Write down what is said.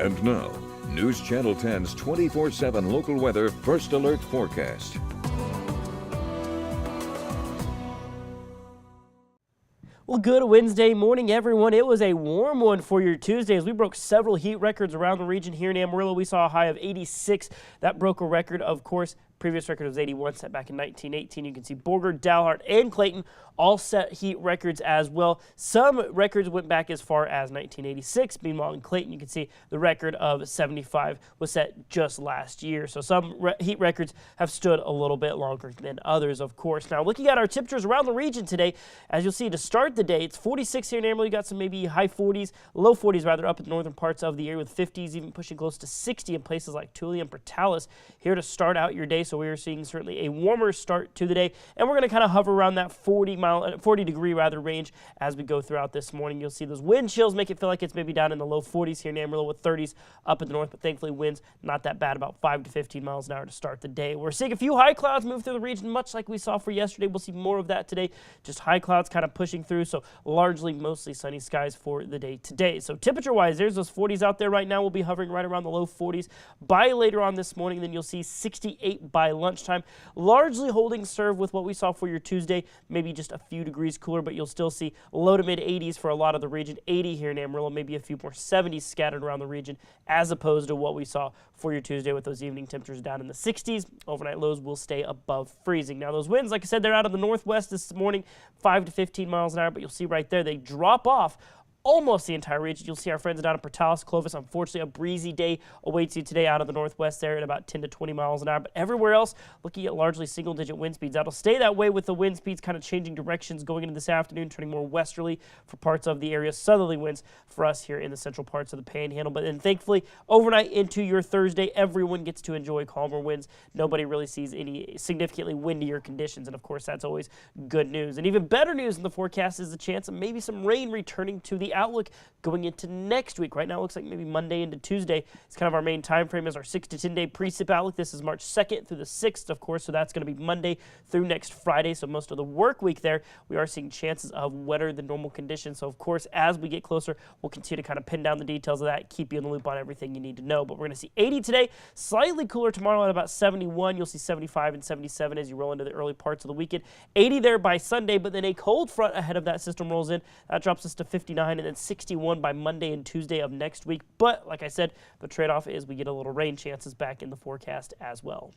And now, News Channel 10's 24/7 local weather first alert forecast. Well, good Wednesday morning, everyone. It was a warm one for your Tuesday as we broke several heat records around the region. Here in Amarillo, we saw a high of 86. That broke a record, of course. Previous record was 81, set back in 1918. You can see Borger, Dalhart, and Clayton all set heat records as well. Some records went back as far as 1986. Meanwhile, in Clayton, you can see the record of 75 was set just last year. So some heat records have stood a little bit longer than others, of course. Now, looking at our temperatures around the region today, as you'll see to start the day, it's 46 here in Amarillo. You got some maybe high 40s, low 40s rather, up in the northern parts of the area with 50s, even pushing close to 60 in places like Tulia and Portales here to start out your day. So we are seeing certainly a warmer start to the day, and we're going to kind of hover around that 40 degree range as we go throughout this morning. You'll see those wind chills make it feel like it's maybe down in the low 40s here in Amarillo with 30s up in the north, but thankfully winds not that bad, about 5 to 15 miles an hour to start the day. We're seeing a few high clouds move through the region, much like we saw for yesterday. We'll see more of that today, just high clouds kind of pushing through, so largely mostly sunny skies for the day today. So temperature-wise, there's those 40s out there right now. We'll be hovering right around the low 40s by later on this morning. Then you'll see 68 by lunchtime, largely holding serve with what we saw for your Tuesday, maybe just a few degrees cooler, but you'll still see low to mid 80s for a lot of the region, 80 here in Amarillo, maybe a few more 70s scattered around the region, as opposed to what we saw for your Tuesday with those evening temperatures down in the 60s. Overnight lows will stay above freezing. Now those winds, like I said, they're out of the northwest this morning, 5 to 15 miles an hour, but you'll see right there they drop off almost the entire region. You'll see our friends down in Portales, Clovis. Unfortunately, a breezy day awaits you today out of the northwest there at about 10 to 20 miles an hour. But everywhere else, looking at largely single-digit wind speeds. That'll stay that way with the wind speeds kind of changing directions going into this afternoon, turning more westerly for parts of the area. Southerly winds for us here in the central parts of the Panhandle. But then thankfully, overnight into your Thursday, everyone gets to enjoy calmer winds. Nobody really sees any significantly windier conditions. And of course, that's always good news. And even better news in the forecast is the chance of maybe some rain returning to the outlook going into next week. Right now it looks like maybe Monday into Tuesday. It's kind of our main time frame as our 6 to 10 day precip outlook. This is March 2nd through the 6th, of course, so that's going to be Monday through next Friday. So most of the work week there, we are seeing chances of wetter than normal conditions. So of course, as we get closer, we'll continue to kind of pin down the details of that, keep you in the loop on everything you need to know. But we're going to see 80 today, slightly cooler tomorrow at about 71. You'll see 75 and 77 as you roll into the early parts of the weekend. 80 there by Sunday, but then a cold front ahead of that system rolls in. That drops us to 59 and then 61 by Monday and Tuesday of next week. But like I said, the trade-off is we get a little rain chances back in the forecast as well.